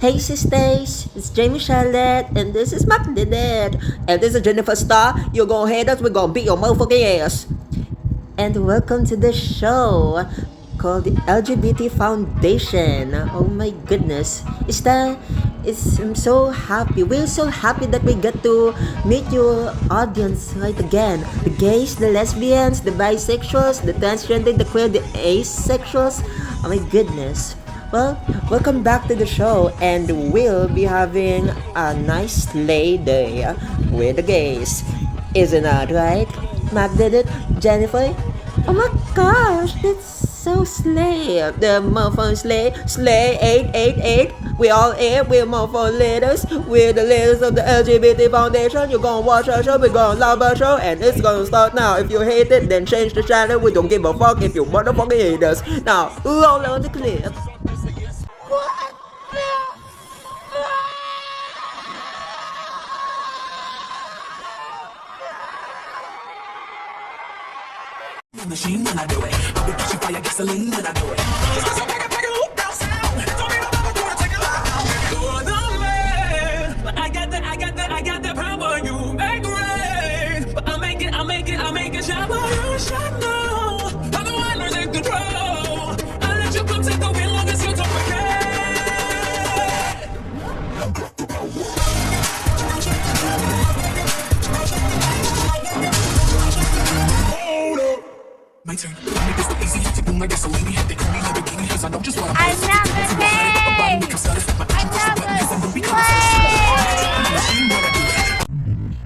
Hey sisters, it's Jamie Charlotte, and this is Mark Lynette. And this is Jennifer Starr. You're gonna hate us, we're gonna beat your motherfucking ass. And welcome to the show called the LGBT Foundation. Oh my goodness. I'm so happy. We're so happy that we get to meet your audience right again. The gays, the lesbians, the bisexuals, the transgender, the queer, the asexuals. Oh my goodness. Well, welcome back to the show, and we'll be having a nice sleigh day with the gays. Isn't that right? Mac did it? Jennifer? Oh my gosh, that's so slay. The motherfucking slay 888. We all here, we're motherfucking leaders. We're the leaders of the LGBT Foundation. You're gonna watch our show, we're gonna love our show, and it's gonna start now. If you hate it, then change the channel. We don't give a fuck if you motherfucking hate us. Now, roll on the clip. Machine when I do it. I'll be catching fire gasoline when I do it. Just cause I make a loop down sound. Don't mean I'm never gonna take it out. You're the man. But I got that power. You make rain. But I'll make it shine. But you shine now. I'm the one who's in control. I'll let you come take the wheel long as you don't forget. My turn. I make this look easy. To boom like gasoline. They call me Lamborghini 'cause I know just what I'm I'm doing. number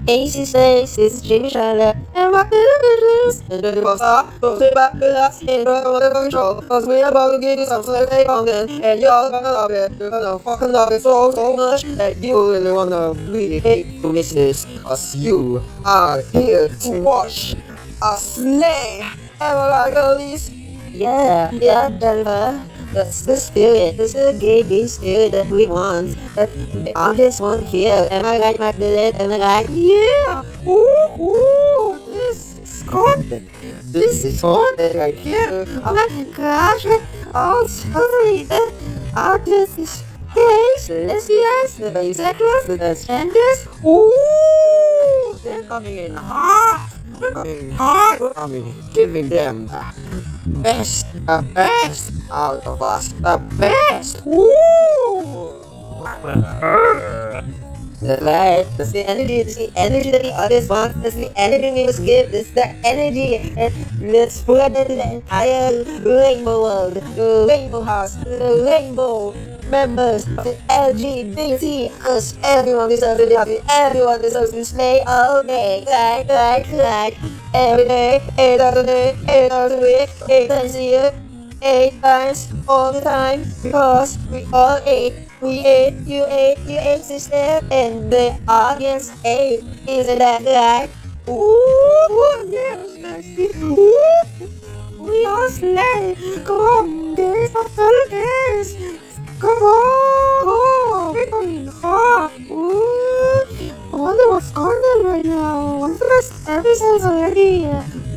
Hey sisters, this is Jamie Charlotte, and welcome to the news. And Jennifer Starr, don't sit back, relax, enjoy the motherfucking show, cause we're about to give you some slay content, and y'all gonna love it. You're gonna fucking love it so much that you really hate to miss this, cause you are here to watch a slay. Am I right, girlies? Yeah, Jennifer. That's the spirit. This is the gay spirit that we want. That I just want here. Am I right, Magdalene? Am I right? Yeah! Ooh, this is content. This is content right here. Oh my gosh. Oh, sorry. The artists, gays, lesbians, the bisexuals, the transgenders. Ooh! They're coming in hot. I'm giving them the best out of us. The best! Woo! That's right. That's the energy. That's the energy that the audience wants. That's the energy we must give. That's the energy. And let's spread it to the entire rainbow world. The rainbow house. The rainbow members of the LGBT. Because everyone deserves to be happy. Everyone deserves to slay all day. Right. Every day. 8 hours a day. 8 hours a week. 8 times a year. 8 times all the time, because we all ate. We ate, you ate, sister, and the audience ate. Isn't that right? Ooh, yes, ooh, we all slay. Come on, gays, gays. Come on, we're going hot. Ooh, I wonder what's going on right now. What's the best episodes already?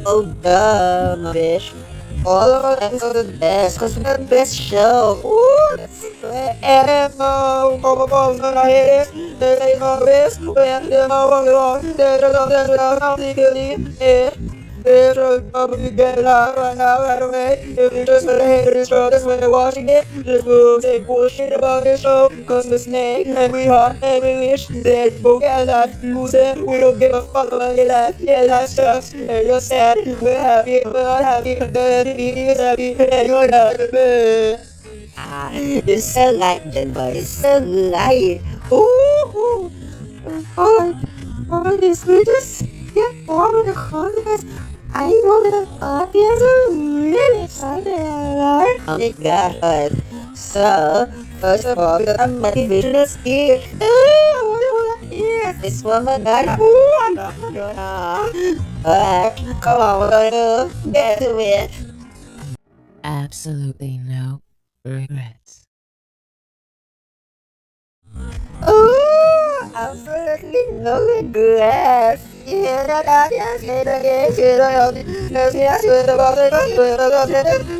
Oh, dumb bitch. All of our episodes are the best, because we're the best show. Ooh, that's great. And Coca-Cola's gonna hit it. They're saying the best. We're the motherfucking they're probably get it out right away. If you just wanna hate this show, that's when you're watching it. Just go say bullshit about this show, cause we're snake, and we hot, and we wish that book and life. Who said we don't give a fuck about your life? Yeah, life sucks, and you're sad. We're happy, we're not happy, the TV is happy, and you're not. It's so light, Denver, it's so light. Ooh, all this, we just get all of the content. I know the audience are really excited, right? Oh my god. So, first of all, the motivation is here. Yes, this one my god. Alright, come on, we're gonna get to it. Absolutely no regrets. Ooh, absolutely no regrets. Yeah,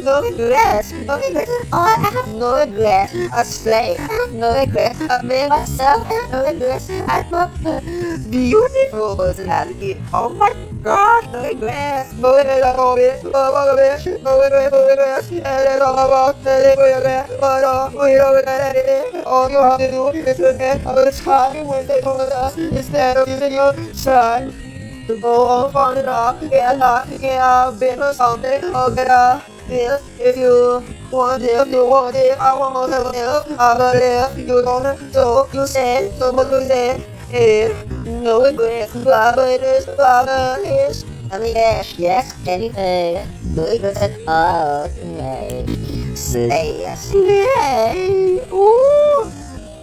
no regrets, no regrets. Oh, I have no regrets. A slave, I have no regrets. A being myself, I have no regrets. I'm a beautiful personality. Oh my God, no regrets. No regrets, no regrets, no regrets, no regrets, no regrets. And it's all about the regrets. But we don't regret anything. All you have to do is forget about the time when they told us instead of using your time. To go on fun it up, get up, get up, business something, or get up. If you want it, I want it, I believe you don't, so you say, so what you say is, no regrets, blah, blah, this, blah, blah, this. I mean, yes, anything, no regrets at all, okay. Slay, ooh,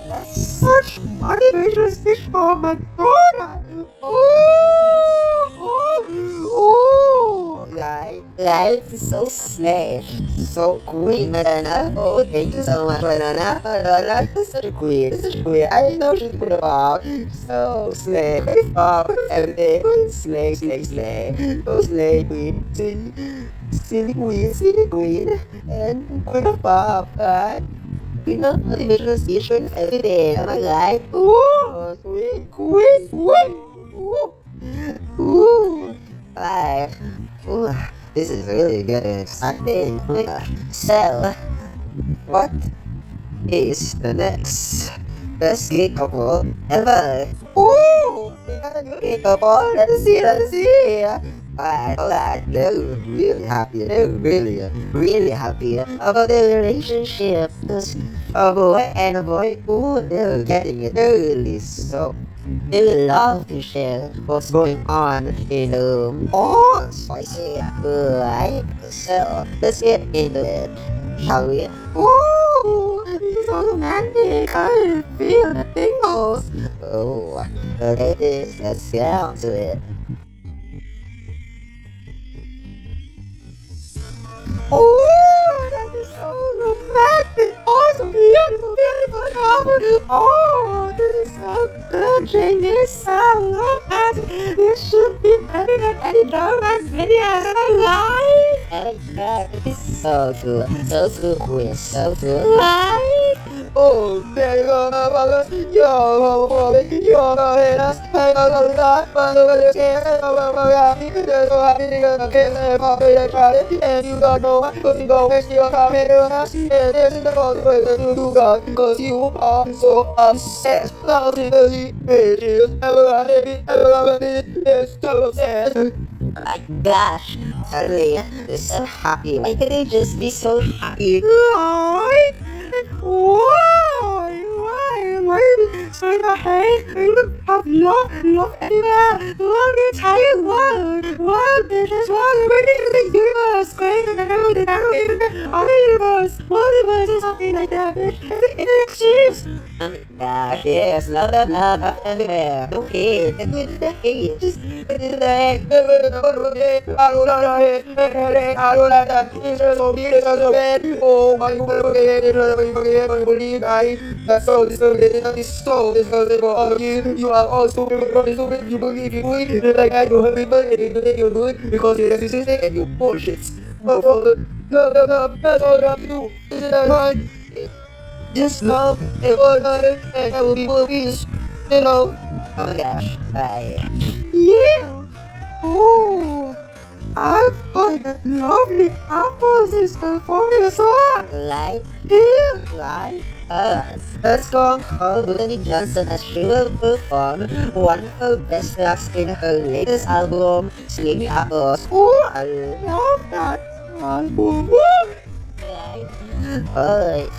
that's such motivational speech for my daughter. Life is so slay, so queen, Madonna. Oh, thank you so much, Madonna. Madonna is such a queen, such a queen. I know she's good about so slay, very far, everything. Slay, slay, slay. Oh, slay, queen, silly queen, and queen of pop, right? You know, motivational speech every day of my life. Ooh, queen, ooh, life. Ooh, this is really good and exciting. So, what is the next best gay couple ever? Ooh, we got a new gay couple. Let's see. Alright, they're really happy. They're really happy about their relationship. A boy and a boy, ooh, they're getting it early, so they love to share what's going on in the room. Oh, spicy, right? So, let's get into it, shall we? Ooh, this is so romantic. I feel the tingles. Oh, okay, let's get down to it. Oh, that is so romantic! Oh, so beautiful couple! Oh, this is so touching! This is so romantic! This should be better than any romance video in my life! Oh my God, this is so cool, so cool! Right? Oh, there you go, motherfucker! You're gonna hit us! Hang on to the side, but nobody cares! They're so happy they're gonna kiss and pop it and try it, and you got no one, cause you go next to your comment and I see it, this is the consequence you got, cause you are so obsessed. Logically, bitches, ever it's so obsessed. Oh my gosh, suddenly, they're so happy. Why can they just be so happy? Why? So you hate, you have love everywhere, love the entire world, bitches, the universe, multiverse is something like that, bitch, it exists. Oh my gosh, yes, love everywhere, okay, and with the hate, just get into the head, I don't like that, it's so big, it's so bad, oh my God, believe that's so disgusting all of you. You are all stupid, you believe you do it, like I do everybody, and you do it because you're narcissistic and you bullshit. No, that's all you have to do. Isn't that right? Just love and one another, and I will be more peace. You know? Oh my gosh. Yeah! Ooh! I find that lovely apples is performing a song! Like us. Let's go on call Willie Johnson as she will perform one of her best tracks in her latest album, Sleepy Apples. Ooh, I love that album! Alright.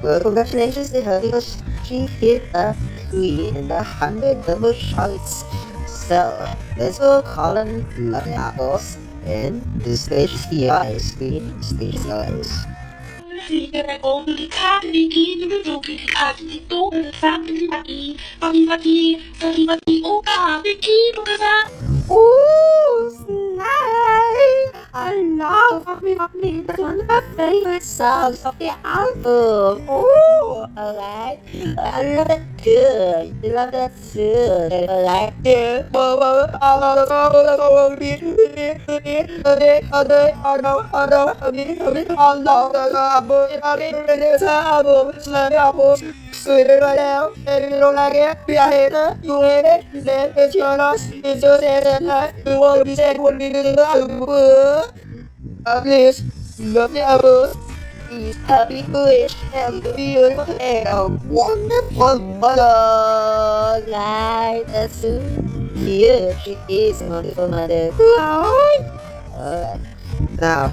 Well, congratulations to her because she hit a 3 in the 100 double charts. So, let's go call them Lovely Apples, and the stage is yours, Queen. Stage is yours. Ooh, slay! I love Fuck Me, that's one of my favorite songs of the album. Oh, alright. I love that tune. I love that tune. Alright. Sweeter right now, and you don't like it, be a hater, you hate it, then it's your loss, it's your sad at night, you wanna be sad, wouldn't be the album. Please, love the album. Please, happy wish, and beautiful, and a wonderful mother. Right, that's here, she is a wonderful mother. Alright, now,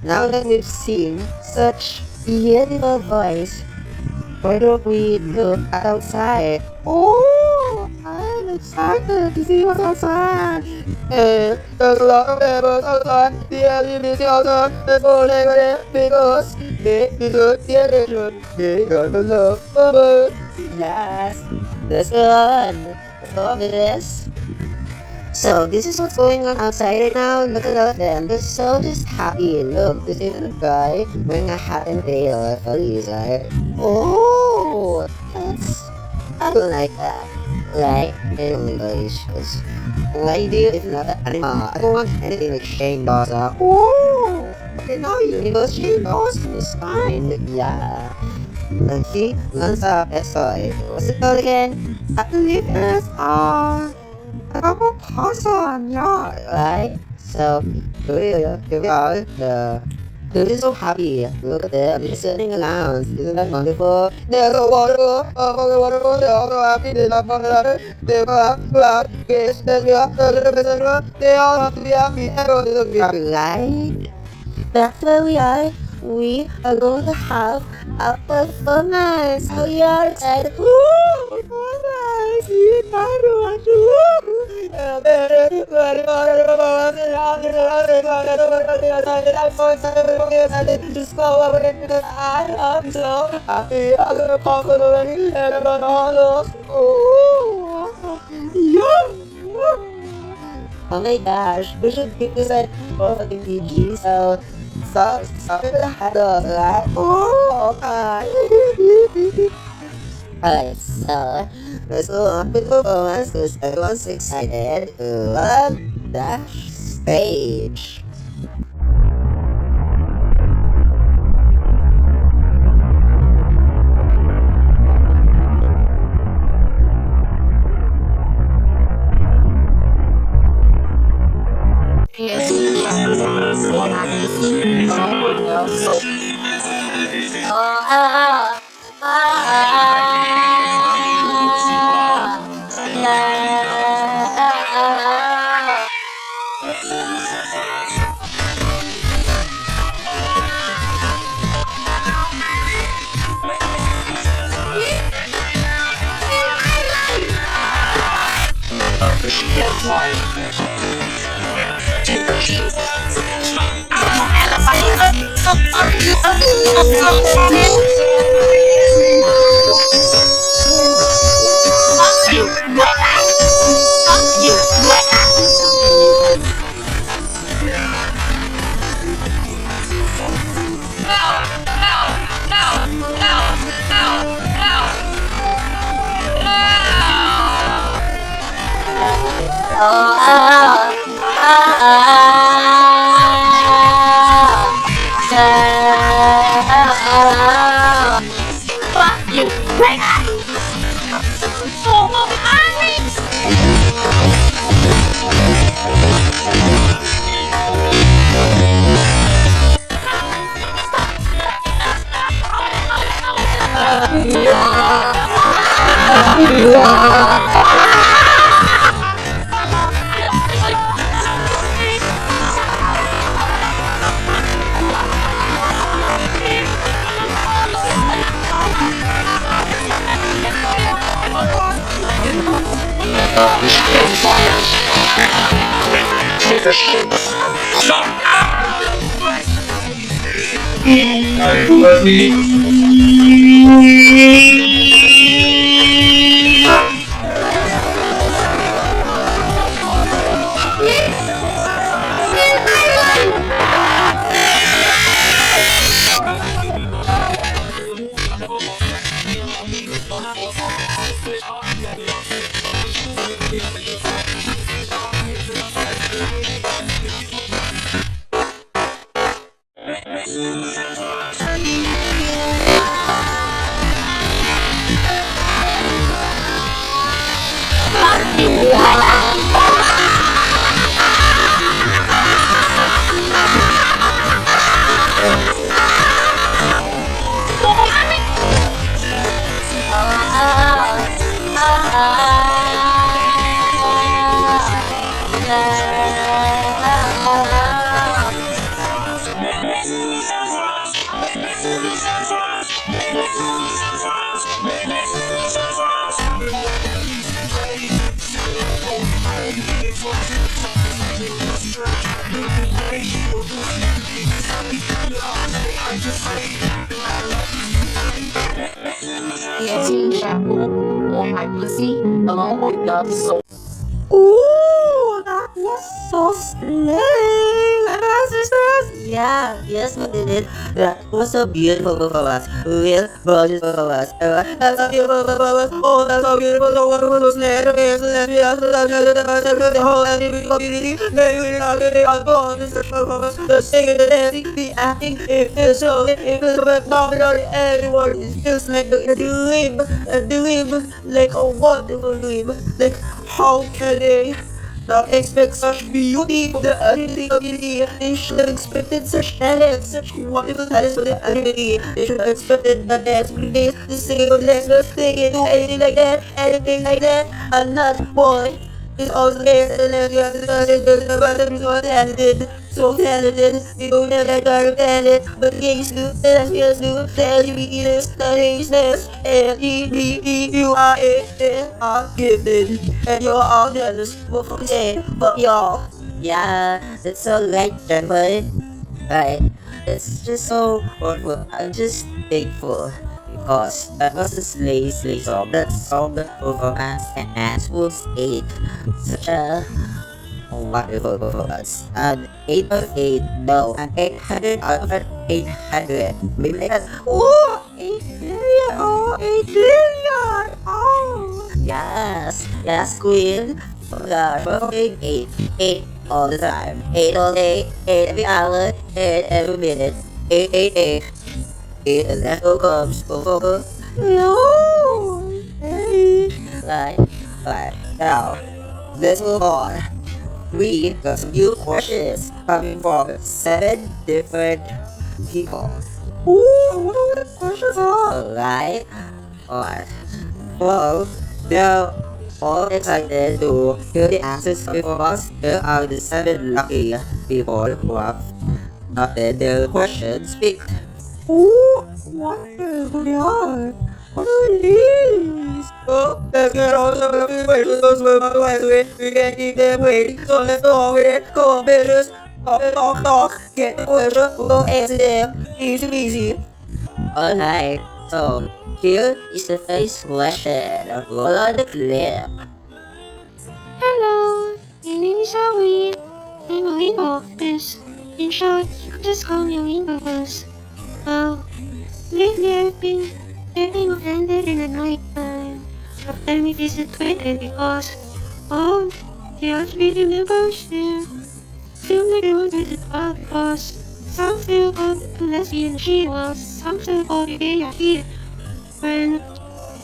now that we've seen such beautiful voice, why don't we look outside? Oh, I'm excited to see what's outside. And there's a lot of neighbors outside. The LGBTQ outside. Let's go there because they deserve the attention. They got the love of us. Yes, let's go on. Let's go on with this. So this is what's going on outside right now. Look at them. They're so just happy. Look, this is a guy wearing a hat and tail. For these, right? Oh, I don't like that. Right? Congratulations. What you do is not an animal. I don't want anything like Shane Dawson. Oh, okay, now you go Shane Dawson is fine. Yeah. And she runs up. Sorry. What's it called again? I believe it's I got a pause on, yeah, right? So, here we are, they're just so happy. Look at them, they're sitting around. Isn't that wonderful? They're so wonderful, fucking wonderful. They're all so happy, they love one another. They're glad, yes, they all have to be happy. Everyone is to be happy, right? That's where we are. We are going to have a performance. So we are excited. Woo! Performance! You know what to do. I'm so excited. Just go over it because I am so happy. I'm gonna pop it already and I'm gonna hold up. Oh my gosh, we should keep this at fucking PG, so stop it ahead of that. Oh, God. Alright, so let's go on with the performance because everyone's excited. Love that stage. Dancing shampoo on my pussy along with love soap. Ooh, that was so slaying! Sisters! Yeah, yes, we did it. That was so beautiful performance. Real gorgeous performance. That's so beautiful performance. Oh, that's so beautiful, so wonderful, so slaying. The whole LGBT community. They really are getting on board with this performance. The singing, the dancing, the acting. It feels so, it feels so phenomenal. Everyone is just like a dream, like a wonderful dream. Like, how can they not expect such beauty from the animating community? They should have expected such talent, such wonderful talents from the animating. They should have expected the dance place, the singing of Lesnar, singing, do anything like that, anything like that. And that boy is also there, and then you have to so talented, so talented. You don't have that kind of talent, but gays do, lesbians do, LGBTs, Asians, LGBTQIA are gifted, and you're all jealous. What for say? But y'all, yeah, it's so right, gentlemen. Right, it's just so wonderful. I'm just thankful because that was a slay song. That song that performance and actual state such a wonderful performance. An 8 of 8, no, an 800 out of an 800. Maybe like that. Oh, 8 billion, oh, 8 billion, oh. Yes, queen. Oh god, fucking 8 all the time. 8 all day, 8 every hour, 8 every minute. 8. And that all comes over. No. Hey. Right. Now, let's move on. We got some new questions coming from 7 different people. Ooh, I wonder what the questions are. Alright. Well, they're all excited to hear the answers coming from us. Here are the 7 lucky people who have gotten their questions picked. Ooh, wonderful they are. What are these? Oh, let's get on some of the questions. Those were my way. We can't keep them waiting. So let's go on with it. Go on, business. Talk. Get the question. We'll answer them. Easy peasy. Alright, so here is the first question. Roll on the clip. Hello, my name is Halloween. I'm a rainbow octopus. In short, you can just call me a rainbow bus. Well, lately I've been getting offended in the night time. After we visit Twitter because, the LGBT members there feel like they want to visit well because some feel called the lesbian she while some feel called the gay he. When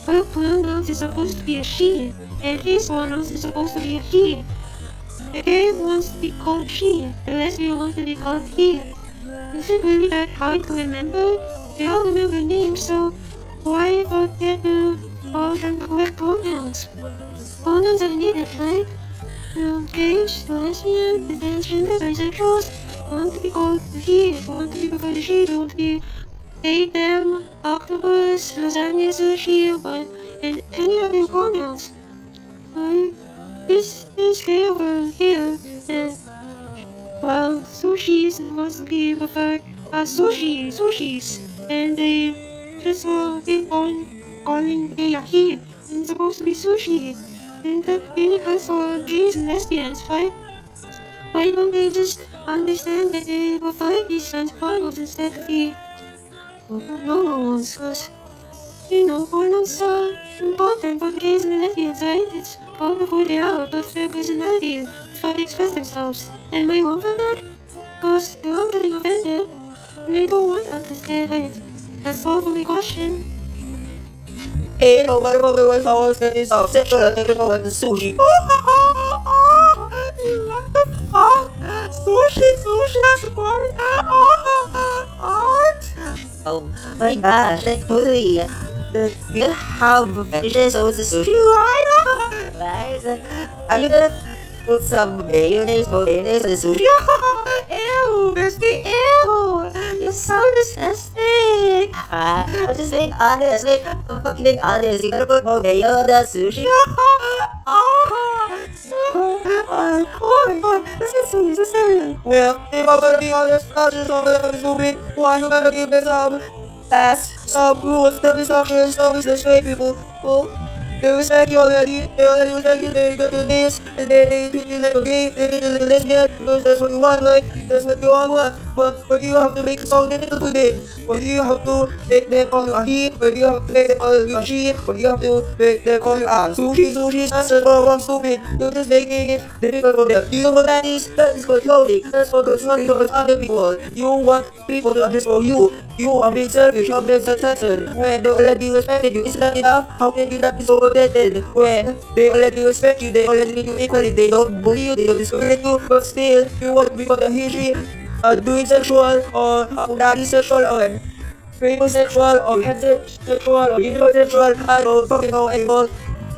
her pronouns is supposed to be a she, and his pronouns is supposed to be a he. The gay wants to be called she, the lesbian wants to be called he. Is it really that hard to remember? They all remember names, so why forget to call them correct pronouns? Pronouns are needed, right? The gays, the lesbian, the transgender, bisexuals want to be called the he, want to be preferred to she, don't be they, them, octopus, lasagna, sushi, and any other pronouns. This is gay over here, and well, sushi is supposed to be preferred as sushis, and they just keep on calling gay he, and it's supposed to be sushi, and that really has for gays and lesbians, right? Why don't they just understand that they prefer these pronouns instead of the normal ones? Because, pronouns are important for gays and lesbians, right? It's part of who they are, but their personality is how they express themselves. Am I wrong for that? Because they're all getting offended. They don't understand it. That's all the question. Hey, no, my mother was always getting so sexual and thinking about the sushi. What the fuck? Sushi, that's what? Oh my gosh, that's totally. You have fetishes over the sushi, right? Are you gonna put some mayonnaise on the sushi? Ew, Misty, ew! You're so disgusting! I'm just being honest, I'm fucking being honest. You gotta put more mayo on the sushi? Oh my god, this is so serious. Well, if I'm gonna be honest, I'll just over this movie. Why you gotta give this some rules to be talking stories to straight people? Oh, they respect you already. They already respect you. They go to this, and they treat you like a gay. They treat you like a lesbian because that's what you want, like that's what you all want. But you have to make the song difficult to them. But you have to make them call you a he. But you have to make them call you a she. But you have to make them call you a sushi. That's just wrong, stupid. You're just making it difficult for them. You know what that is? That is controlling. That's for controlling towards other people. You want people to understand you. You are being selfish. You're being self-centered. When they already respected you, is that enough? How can you not be so contented? When they already respect you, they already treat you equally. They don't bully you, they don't discriminate you. But still, you want to become a history, doing sexual or non-sexual or homosexual or heterosexual or heterosexual. I don't fucking know anymore.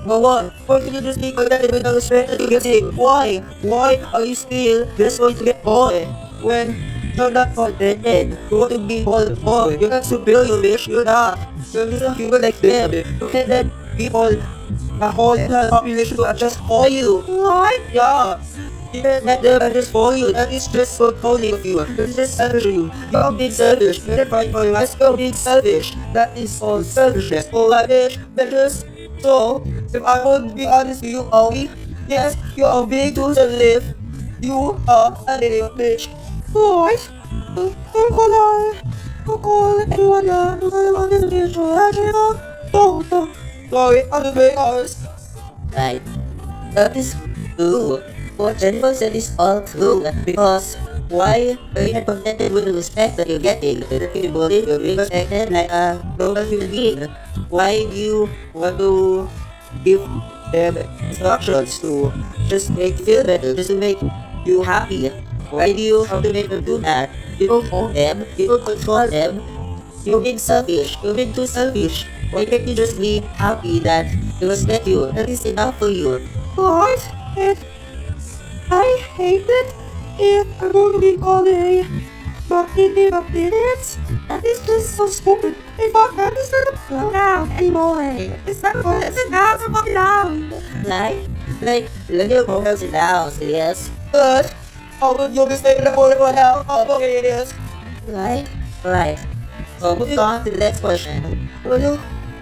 Go on. Why can you just be contented with the respect that you get it? Why? Why are you still just going to get bored when you're not contented? You want to be called more. You're not superior, bitch. You're not. You're just a human like them. You can't let people, the whole entire population to adjust for you. What? Yeah. You can't let them adjust for you. That is just controlling of you. It's just selfish of you. You're being selfish. You're not fighting for your rights. You're being selfish. That is all selfishness. Alright, bitch. Bitches. So, if I would be honest with you, Owie, yes, you are being too sensitive. You are a little bitch. What? I'm gonna everyone on this bitch. Sorry, I'm just being honest. Right. That is true. What Jennifer said is all true. Because why are you not contented with the respect that you're getting? You're being bullied, you're being respected like a normal human being. Why do you want to give them instructions to just make you feel better, just to make you happy? Why do you have to make them do that? You don't own them, you don't control them. You're being selfish, you're being too selfish. Why can't you just be happy that they respect you? That is enough for you. What? I hate it if I'm going to be called a bucket of minutes. That is just so stupid. It's not that is not a pronoun anymore. It's not called it's a noun, it's a fucking noun. Like, let your pronouns and nouns, yes. But, how would you be saying the word for now? How fucking it is? Right. So, moving on to the next question. Well,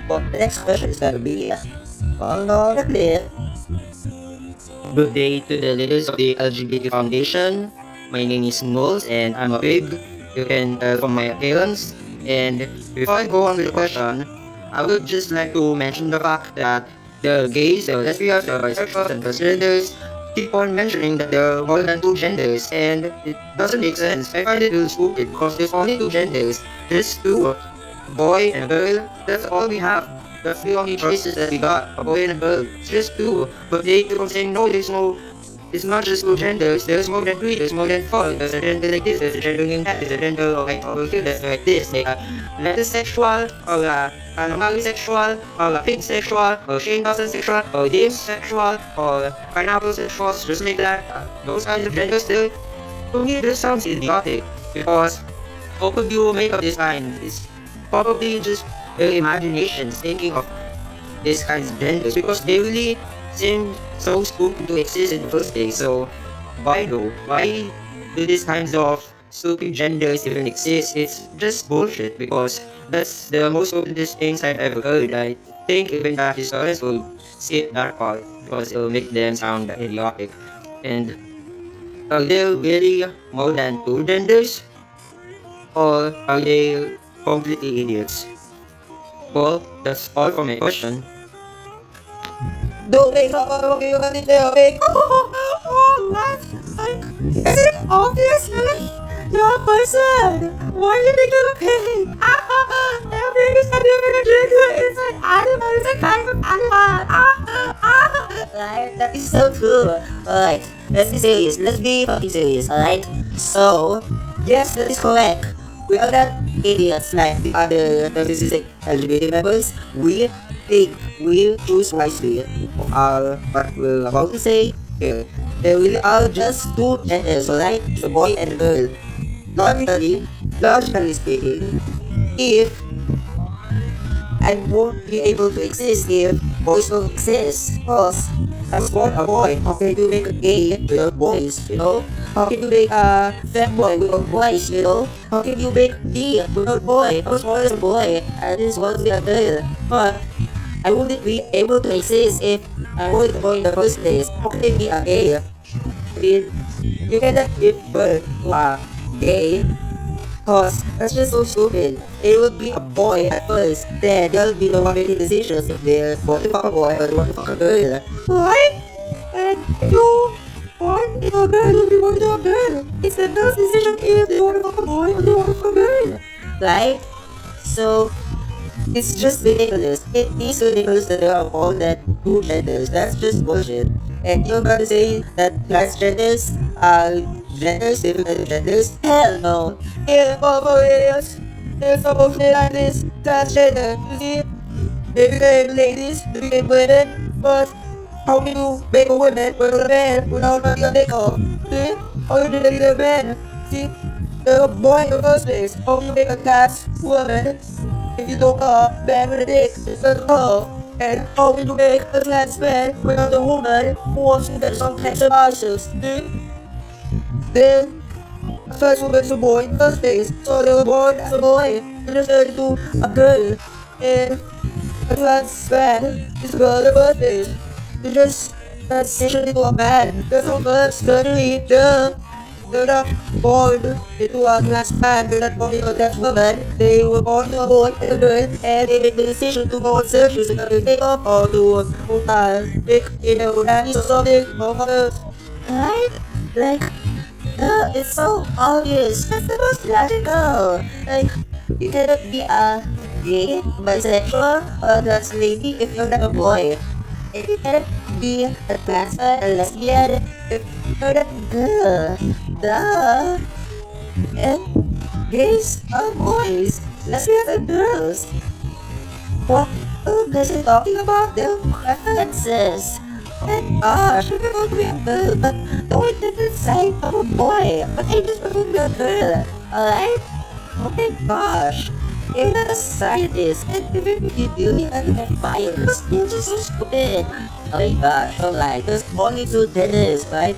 the next question is gonna be, on the clip. Good day to the leaders of the LGBT Foundation. My name is Knowles and I'm a pig. You can tell from my appearance. And before I go on with the question, I would just like to mention the fact that the gays, the lesbians, the bisexuals, and transgenders keep on mentioning that there are more than two genders, and it doesn't make sense. I find it really stupid because there's only two genders. There's two, a boy and a girl. That's all we have. That's the only choices that we got, a boy and a girl. It's just two. But they keep on saying, no, it's not just two genders, there's more than three, there's more than four. There's a gender like this, there's a gender like that, there's a gender like over here, there's like this. Like a lettersexual, or a anomaly sexual, or a pig sexual, or Shane Dawson sexual, or James sexual, or pineapple sexual, just like that. Those kinds of genders still, to me, this sounds idiotic. Because how could you make up this kind? It's probably just their imaginations thinking of these kinds of genders, because they really seem so stupid to exist in the first place. So why though? Why do these kinds of stupid genders even exist? It's just bullshit, because that's the most stupidest things I've ever heard. I think even the historians will skip that part because it will make them sound idiotic. And are there really more than two genders? Or are they completely idiots? Well, that's all for my question. Don't make up on you can tell me. What? Is it obvious? You're a person. Why did pig. The pig is a different gender. It's an animal. It's a kind of animal. Right? That is so cool. Alright, let's be serious. Let's be fucking serious. Alright? So, yes, that is correct. We are not idiots like the other narcissistic LGBT members. We think we choose wisely. What we're about to say here. They really are just two genders, alright? The boy and the girl. Logically speaking, if I won't be able to exist if boys don't exist. Because I was born a boy. How can you make a gay without boys, you know? How can you make a femboy without boys, you know? How can you make me without boy? I was born as a boy. I just want to be a girl. But I wouldn't be able to exist if I wasn't a boy in the first place. How can I be a gay? I mean, you cannot give birth to a gay. Cause that's just so stupid. It would be a boy at first, then they'll be the one making decisions if they want to fuck a boy or they want to fuck a girl. Right? And if you want a girl, you'll be born to a girl. It's the girl's decision if they want to fuck a boy or they want to fuck a girl. Right? So, it's just ridiculous. It is ridiculous that there are more than two genders. That's just bullshit. And you're about to say that transgenders are genders, different genders? Hell no. Here, for idiots. They're supposed to be like this. Transgender. You see? They became ladies, they became women, but how can you make a woman with a man without having a makeup? See? How you did a man? See? They're a boy in the first place. How can you make a trans woman if you don't have a man with a dick instead of her? And how can you make a trans man without a woman who wants to get some cancer viruses? See? Then, a trans woman's a boy in the first place, so they were born as a boy and they turned into a girl. And a trans man is a girl in the first place. They just transition into a man. There's no much surgery done. They're not born into a trans man, they're not born into a trans woman. They were born to a boy and a girl, and they make the decision to go on surgery so that they take off or to make, nannies or something, or mothers. Right? Like, it's so obvious. That's the most logical. Like, you cannot be a gay, bisexual, or trans lady if you're not a boy. And you cannot be a trans man, a lesbian, if you're not a girl. Duh. And gays are boys, lesbians are girls. What are you talking about their preferences? And gosh, if you're going to be a girl, but don't decide I'm a boy, but I just want to be a girl, alright? Oh my gosh, you're not a scientist, and even if you do, you're not biased. You're just so stupid. Oh my gosh, alright, there's only two genders, right?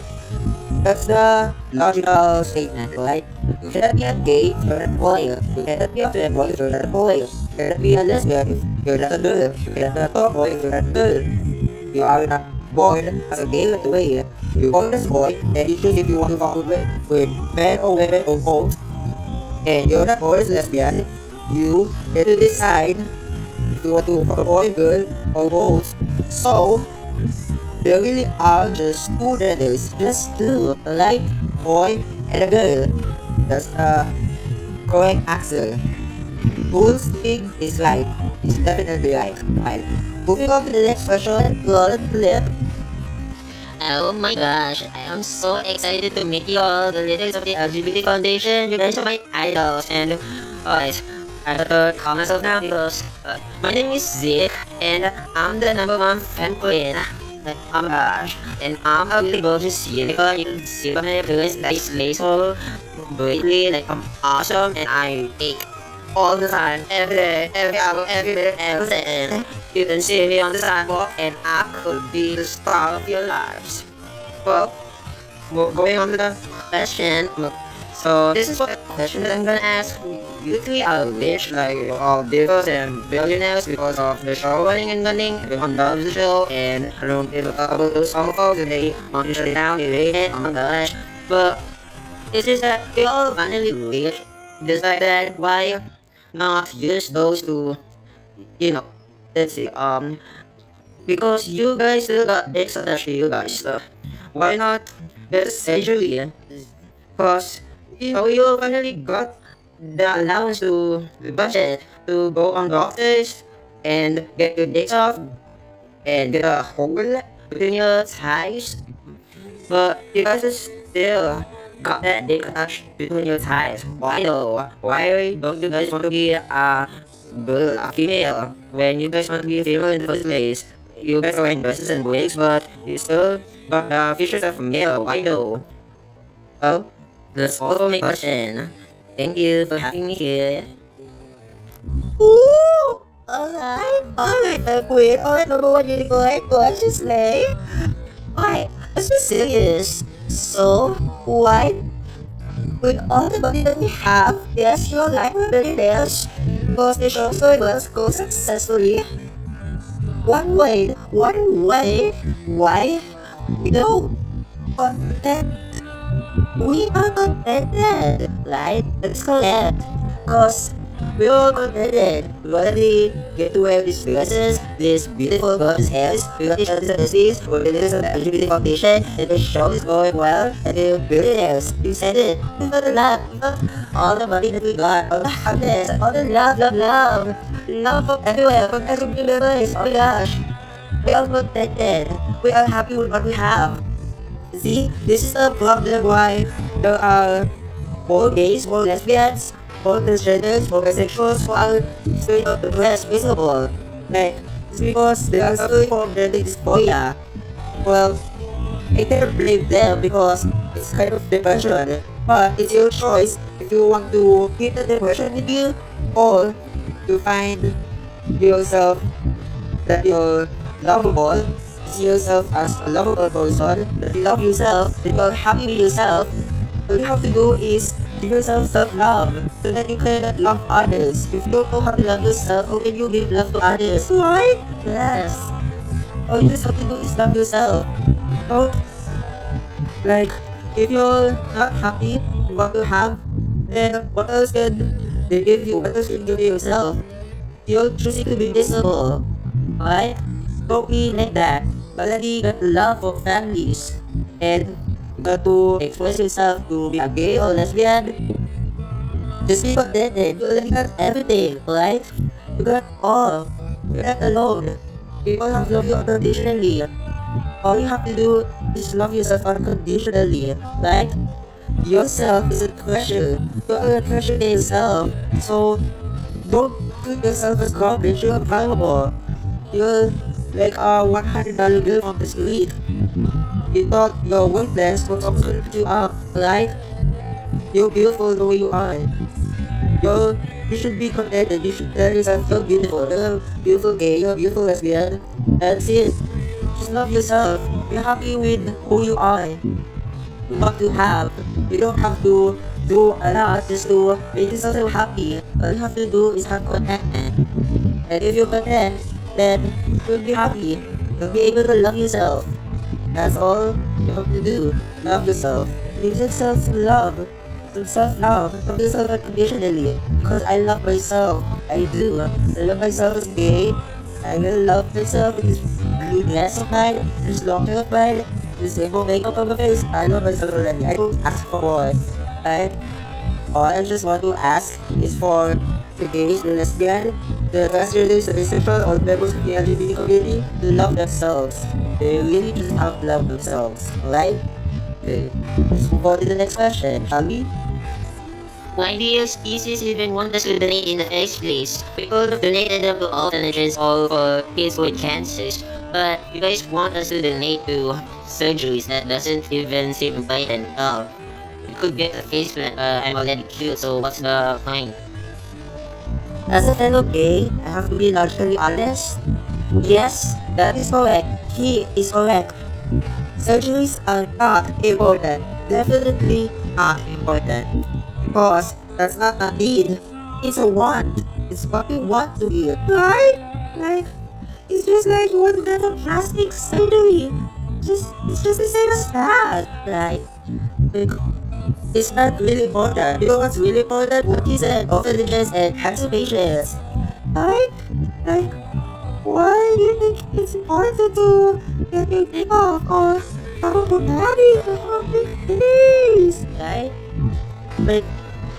That's the logical statement, right? You cannot be a gay if you're not a boy. You cannot be a femboy if you're not a boy. You cannot be a lesbian if you're not a girl. You cannot be a tomboy if you're not a girl. You are not born as a gay right away. You're born as a boy, and you choose if you want to fuck with men or women or both. And you're not born as a lesbian. You get to decide if you want to fuck a boy, girl, or both. So, there really are just two genders, just two, like boy and a girl. That's the correct answer. Whose thing is right? It's definitely right. Right. Moving on to the next question, golden clip. Oh my gosh, I am so excited to meet you all, the leaders of the LGBT Foundation. You guys are my idols, and alright, I have to call myself now because my name is Zeke, and I'm the #1 fan queen. Oh my gosh, and I'm a really gorgeous unicorn. You can see by my appearance that I slay so greatly, like I'm awesome, and I ache all the time, every day, every hour, every minute, every second. You can see me on the sidewalk, and I could be the star of your lives. Well, we're going on to the question. So this is what question that I'm gonna ask. You three are rich, like you're all billionaires and billionaires because of the show running and running. Everyone loves the show, and I don't give a fuck about those homophobes and they want to shut it down, they hate it, oh my gosh. But it's just that you're all finally rich. Just like that, why not use those to, let's see, because you guys still got dicks attached to you guys, so why not get a surgery? Because, you finally got the allowance to the budget to go on golf days and get your days off and get a hole between your thighs. But you guys are still got that dick attached between your thighs. Why though? Why don't you guys want to be a female when you guys want to be a female in the first place? You guys are wearing dresses and wigs, but you still got the features of a male. Why though? Well, that's all my question. Thank you for having me here. Ooh! Alright, queen. Alright, number one unicorn. Gorgeous slay. Alright, let's be serious. So, why, with all the money that we have, yes, you're like we're millionaires, because the show so well go successfully. One way, why? No, content. We are contented, right? That's correct. Because we're all contented. We already get to wear these dresses, these beautiful gorgeous hairs, we got each other's disease, we're leaders of the LGBT foundation, and the show is going well, and we're billionaires. You said it. We got the love, all the money that we got, all the happiness, all the love from everywhere, from every members. Oh my gosh. We are contented. We are happy with what we have. See, this is the problem why there are more gays, more lesbians, more transgenders, more bisexuals who are straight up depressed, miserable. Like, it's because they are suffering from genetic dysphoria. Well, I can't blame them because it's kind of depression. But it's your choice if you want to keep the depression with you or to find yourself that you're lovable, see yourself as a lovable person, that you love yourself, that you're happy with yourself. All you have to do is give yourself self-love so that you can love others. If you don't know how to love yourself, how can you give love to others? Right? Yes. All you just have to do is love yourself. So, like, if you're not happy with what you have, then what else can they give you? What else can you give yourself? You're choosing to be miserable. Right? Don't be like that. Already got love for families and got to express yourself to be a gay or lesbian. Just be contented. You already got everything, right? You got all. You're not alone. People have loved you unconditionally. All you have to do is love yourself unconditionally, right? Yourself is a treasure. You are a treasure to yourself. So don't treat yourself as garbage. You're valuable. You're like a $100 bill from the street. You thought you're worthless, but someone's gonna pick you up, right? You're beautiful the way you are. You should be contented. You should tell yourself you're beautiful. You're a beautiful gay, you're a beautiful lesbian. That's it. Just love yourself. Be happy with who you are. What you have. You don't have to do a lot just to make yourself so happy. All you have to do is have contentment. And if you're content, then you'll be happy. You'll be able to love yourself. That's all you have to do. Love yourself. Give yourself some love. Some self-love. Love yourself unconditionally. Because I love myself. I do. I love myself as gay. I will love myself with this blue dress of mine, this long hair of mine, this rainbow makeup on my face. I love myself already. I don't ask for more. Right? All I just want to ask is for the gays, the lesbian, the transgenders, the bisexual, all members of the LGBT community to love themselves. They really need to have to love themselves, right? Okay, let's move on to the next question, shall we? Why do your species even want us to donate in the first place? We could have donated them to orphanages or for kids with cancers, but you guys want us to donate to surgeries that doesn't even save my and you could get a face plant, I'm already cute, so what's the point? As a fellow gay, I have to be logically honest. Yes, that is correct. He is correct. Surgeries are not important. Definitely not important. Because that's not a need. It's a want. It's what we want to be. Right? Like, it's just like you want to get a plastic surgery. It's just the same as that. Right? Like, it's not really important. You know what's really important? What he said, orphanages and cancer patients. Right? Like, why do you think it's important to get your dick off or have a body or big face? Right? Like,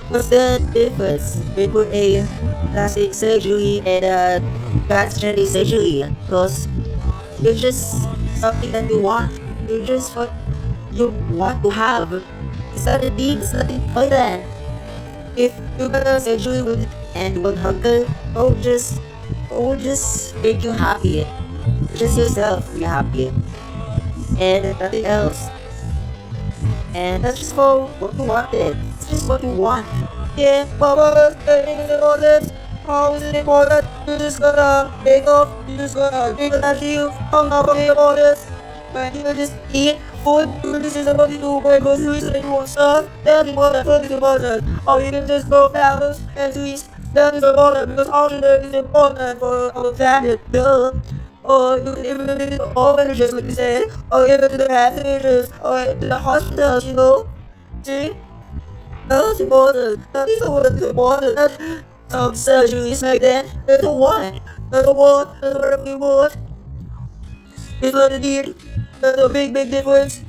What's the difference between a plastic surgery and a cosmetic surgery? Because it's just something that you want. It's just what you want to have. It's not a need, it's nothing like that. If you got a surgery with and will hunger, it will just make you happy. Just yourself be happy. And nothing else. And that's just for what you wanted. It's just what you want. Yeah, Mama, important. How is it important? You just gotta take off. You just gotta take that you. I'm not worried about this. But you just eat food. This is about to do my groceries and you want stuff. That's important. That is important. Or you can just go flowers and trees. That is important because all of that is important for our planet. Duh. Or you can even do the orphanages, like you said, or even to the passengers, or to the hospitals, you know? See? That's important. That is what is important. That's some surgeries like that. That's a want. That's a want. That's what we want. It's not a need. That's a big, big difference.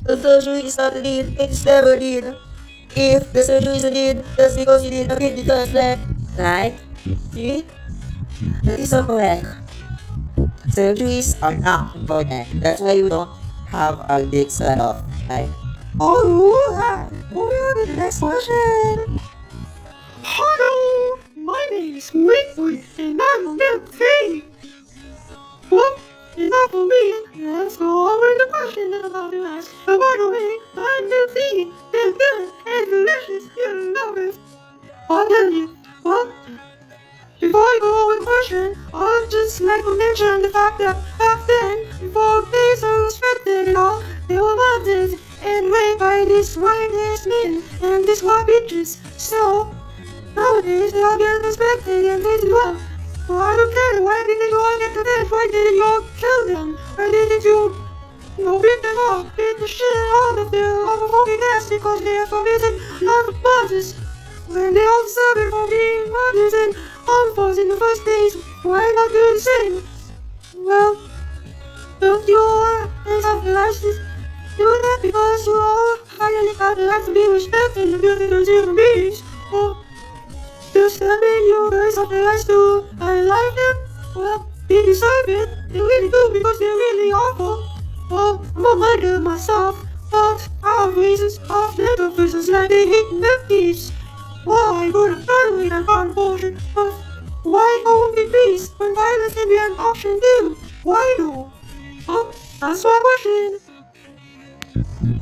The surgery is not a need. It's never a need. If the surgery is a need, that's because you need a kidney transplant. Right? See? That is so correct. Surgeries are not important. That's why you don't have a dick cut off. Right? Alright, moving on to the next question. Hello, my name is Wiggly, and I'm a little pig. Well, enough for me. Let's go over the question that I'm about to ask. But by the way, I'm the pig. They're good and delicious. You love it. I'll tell you. Well, before I go over the question, I'd just like to mention the fact that back then, before gays were respected and all, they were mounted and raped by these white-ass men and these white bitches. So, nowadays they all get respected and they do well. Well, I don't care. Why didn't you all get the best? Why didn't you all kill them? Why didn't you, beat them up, beat the shit out of them, all the fucking ass because they are committed love bosses. When they all deserve it for being mothers and harmful in the first place, why not do the same? Well, don't you all have the license do that because you all highly have the right to be respected and built as human beings? Or does that mean you guys have the right to like them? Well, they deserve it. They really do because they're really awful. Well, I'm a murderer myself, but I have reasons of little reasons like they hate nephews. Why would a family that found abortion? But why go with peace when violence can be an option too? Why no? That's my question.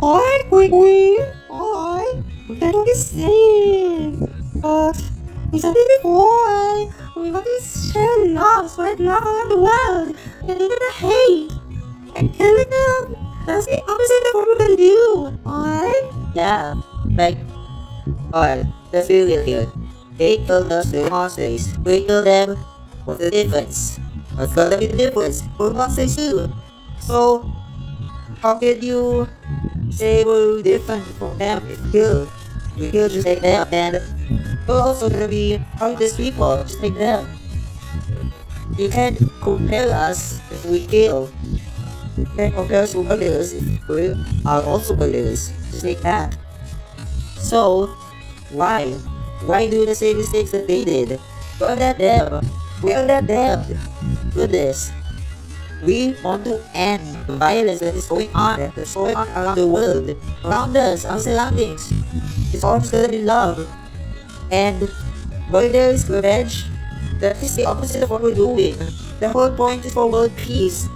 Alright, Quickly. Alright. That's what he's saying. But we said it before. We got this share love, spread love around the world. And they're gonna hate. And killing them. That's the opposite of what we're gonna do. Alright? Yeah, like, alright, let's be real here. They killed us with monsters. We killed them. What's the difference? What's gonna be the difference? We're monsters too. So, how can you say we're different from them if we killed just like them, and we're also gonna be heartless people just like them. You can't compare us if we kill. You can't compare us to murderers if we are also murderers, just like that. So, why? Why do the same mistakes that they did? We're not them. We're not them. Goodness. We want to end the violence that is going on around the world, around us, our surroundings. It's all just gonna be love. And where there is revenge, that is the opposite of what we're doing. The whole point is for world peace.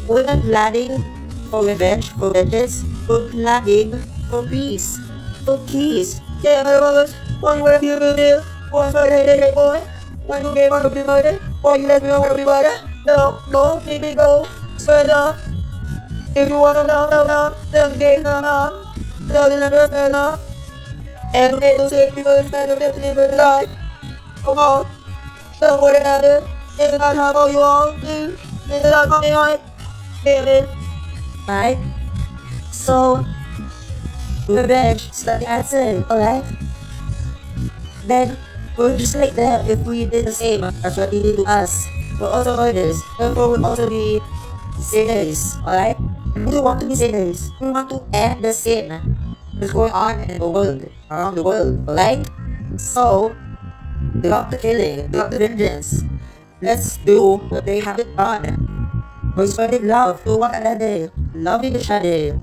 We're not planning for revenge, for vengeance. We're planning for peace. For peace. Yeah, my brothers, one way you will live, one for the boy, one who gave up to be murdered, one you let me know everybody. No, go, baby, go, spread up. If you wanna know, then get on. Turn up. And make those same people instead of them to live a life. Come on, love one another. It's not how you all do. It's not how you want it. David. Right? So, revenge is not the answer, alright? Then, we're just like them if we did the same as what they did to us. We're also murderers, therefore we'll also be sinners, alright? We don't want to be sinners. We want to end the sin that's going on in the world, around the world, alright? So, drop the killing, drop the vengeance. Let's do what they haven't done. We spreading love to one another, loving each other.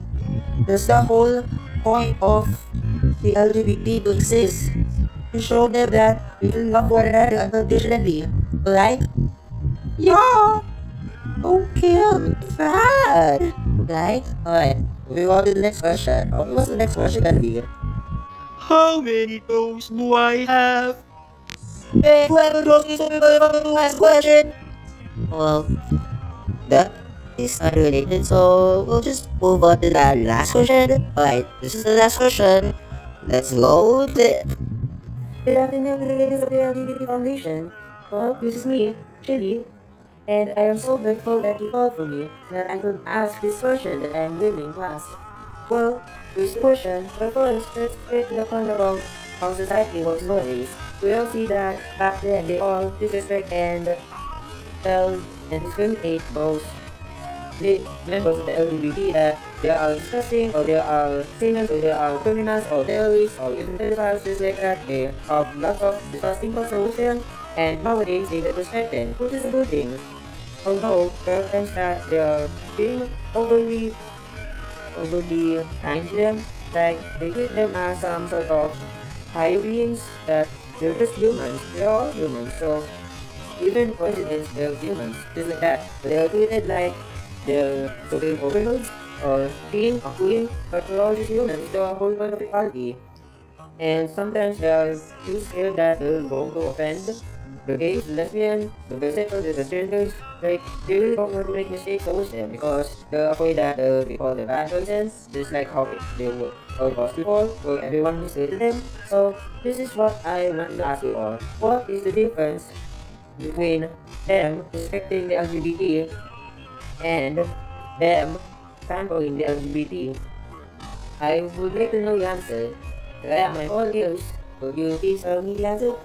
That's the whole point of the LGBT to exist. To show them that we can love one another unconditionally. Right? Yeah! Don't kill! It's bad! Right? Alright. Moving on to the next question. What's the next question gonna be? How many toes do I have? Hey, whoever knows this, who has a question? Well, that is unrelated, so we'll just move on to the last question. Alright, this is the last question. Let's go with it. Good afternoon, ladies of the LGBT Foundation. Well, this is me, Chili, and I am so grateful that you called for me, that I could ask this question that I am willing to ask. Well, this question, but first, let's get to the point about how society works nowadays. We all see that back then they all disrespect and tell and discriminate those the members of the LGBT that they are disgusting or they are sinners or they are criminals or terrorists or even pedophiles, just like that. They have lots of disgusting conversation, and nowadays they get respected, which is a good thing. Although there are times that they are being overly kind to them, like they treat them as some sort of higher beings that they're just humans. They're all humans, so even presidents, they're humans, just like that. But they're treated like they're supreme overlords or king or queen, but we're all just humans. They're a whole bunch of equality. And sometimes they are too scared that they're going to offend the gays, the lesbian, the bisexual, the transgenders. Like, they really don't want to make mistakes towards them because they're afraid that they'll be called a bad person, just like how they were was before, where everyone misleaded them. So, this is what I want to ask you all. What is the difference between them respecting the LGBT and them pampering the LGBT? I would like to know the answer. Kaya my all ears. Could you please tell me the answer?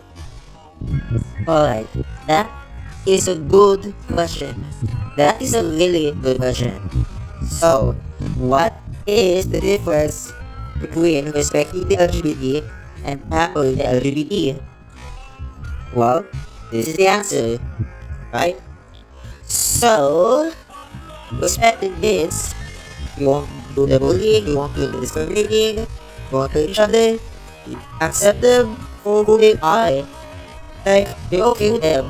Alright, that is a good question. That is a really good question. So, what is the difference between respecting the LGBT and pampering the LGBT? Well, this is the answer, right? So, respecting means you won't do the bullying, you won't do the discriminating, you won't hurt each other, you accept them for who they are. Like, you're okay with them.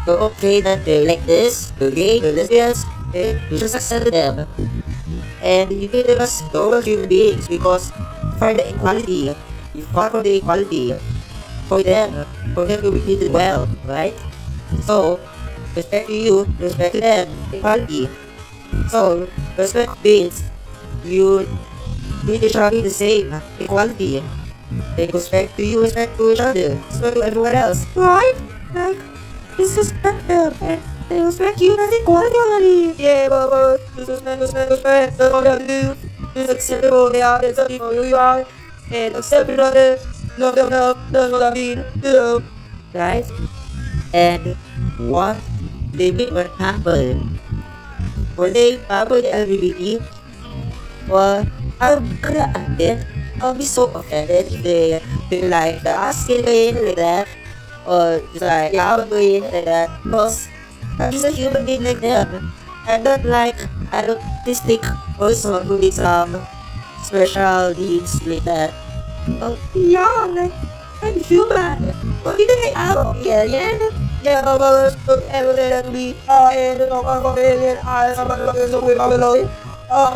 You're okay that they're like this, they're gay, they're lesbians, you just accept them. And you treat them as normal human beings because for the equality, you fought for the equality for them to be treated well, right? So, respect to you, respect to them, equality. So, respect means you treat each other the same, equality. They respect to you, respect to each other, respect to everyone else, right? Like, disrespect them, and they respect you, that's equality already. Yeah, but respect, that's all you have to do. Just accept them all they are, accept them for who you are, and accept each other, love them enough, that's what I mean, you know. Right? And what they mean when happen? When they pamper the LGBT, well, I'm gonna admit, I'll be so offended if they like the asking green like that, or just like yeah, green like that, because I'm just a human being like them. I'm not like an autistic person who needs special needs like that. Oh, yeah, like, I'm human. What do you think I'm alien? Yeah, but evidently, I am the alien. I am a Babylon.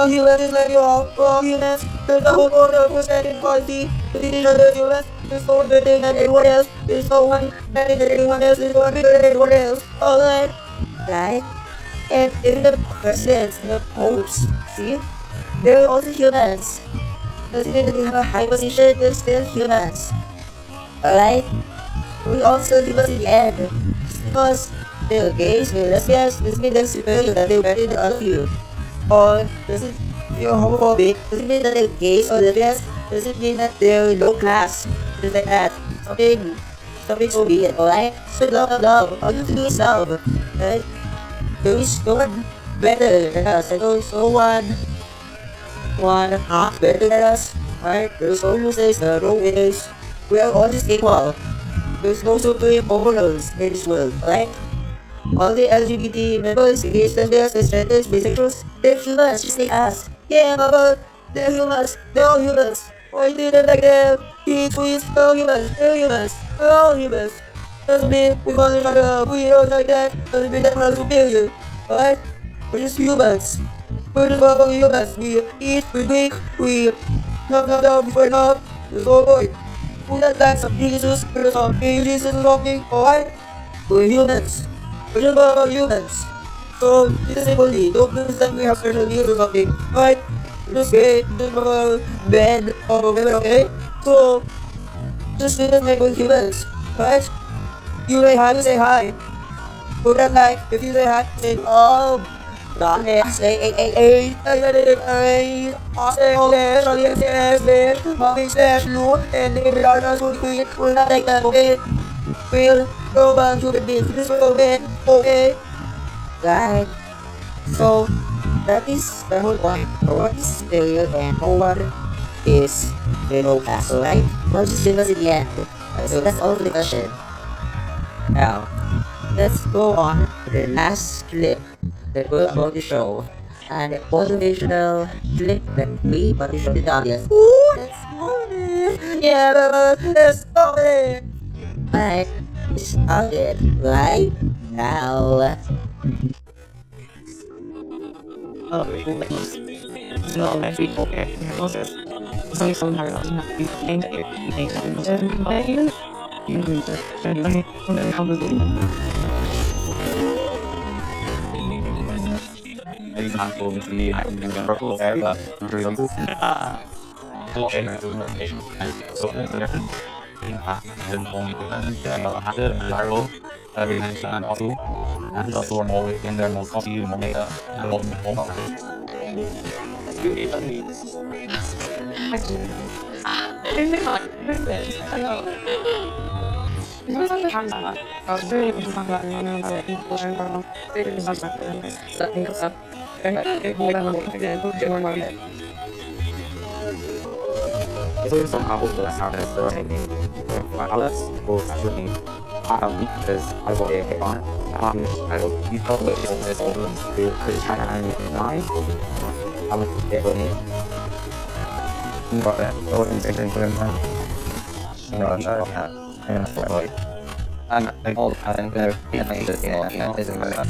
Humans is like you all humans. There's a whole order of respect and quality between each other. Humans is so better than everyone else. There's no one better than everyone else. There's no one better than everyone else. Alright? Right? And even the presidents and the popes, see? They're also humans. Because even if they have a high position, they're still humans. Alright? We also humans in the end. Just because they're gays, they're lesbians, doesn't mean they're superior, that they're better than all of you. Or doesn't you're homophobic, doesn't mean that they're gays or lesbians, doesn't mean that they're low class, just like that. Something so be it, alright? So love. All you have to do is love. Right? There is no one better than us, and there is no one not better than us. Alright? There's no losers, there are no winners. We are all just equal. There's no supreme overlords in this world, right? All the LGBT members, gays, transgenders, cisgenders, bisexuals, they're humans, just like us. Yeah, mama, they're humans. They're all humans. Why do they like them? Please, they're all humans. They're humans. We're all humans. Doesn't mean we call each other weirdos like that. Doesn't mean that we're superior. Alright? We're just humans. We're just fucking humans. We eat, we drink, we knock down before enough. There's no point. Who that likes some Jesus, there's some Jesus or something, alright? We're humans. We're just fucking humans. So, disabled, don't lose that we have special needs or something, alright? We're just gay, just mga men or women, okay? So, just treat us like we're humans, alright? You say hi, you say hi. Who that like, if you say hi, say, oh, dame, say, I say, oh, there, sorry, yes, there, mommy says, no, and they are not so sweet, we're not like that, okay? We'll go back to the beach, this will be, okay? Right. So, that is the whole point. What is superior and what is middle class, alright? What is difference in the end? So that's all the question. Now, let's go on to the last clip that we're about to show. And the motivational clip that we want to show to the audience. Ooh, that's funny! Yeah, that's funny! Alright, we started right now. Itu somehow the sound is the same outlets or actually because I will get on I will be public this over to China and nine I would get on it but that organization for them you know and like I'm like all I think they're being this isn't like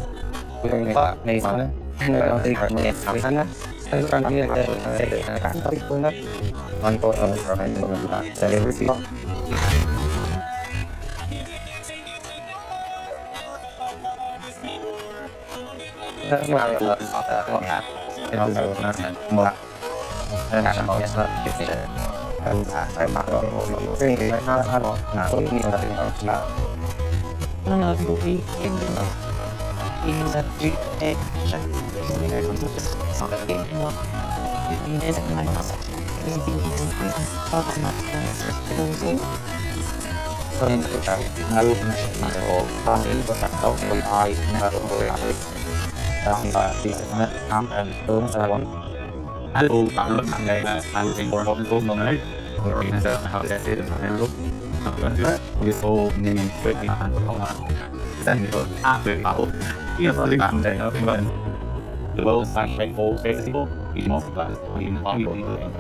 we're going to make fun and I don't think I'm going to have fun I was trying to get it on board of the and that everything. That's why I love that one. It also not more. And I'm always not giving it. I'm not going to not have not so you know that I love you. In the street, the world's thankful festival is multiplied in popular.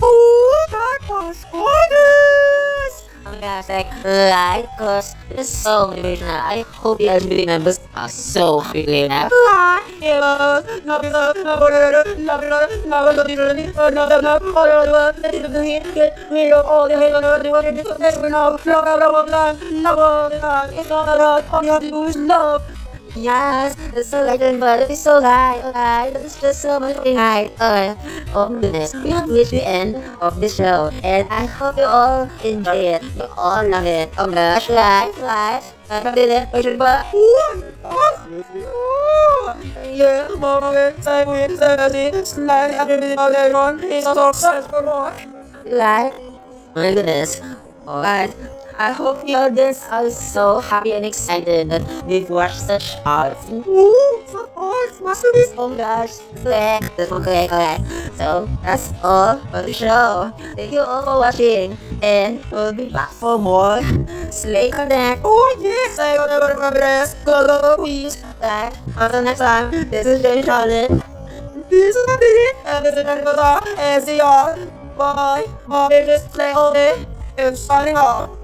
Oh, that was gorgeous! Oh gosh, like, right? Cause it's so motivational. I hope the LGBT members are so happy to hear that. Yes, it's so legend, but it's so high, alright, it's just so much high, alright. Oh goodness, we have reached the end of this show, and I hope you all enjoy it, you all love it. Oh gosh, right, I did it, Yeah, Mama, say we slide everything on everyone. He's a successful boy. Like, my goodness. Alright. I hope the audience are so happy and excited that they've watched the short. Ooh, masterpiece! Oh gosh, correct. So, that's all for the show. Thank you all for watching, and we'll be back for more Slay Connect. Oh yes, Slay Connect, go, please. Until next time, this is Jenny Charlotte. This is Andy, and this is Jenny and see y'all. Bye. My name is Slay all day, and signing off.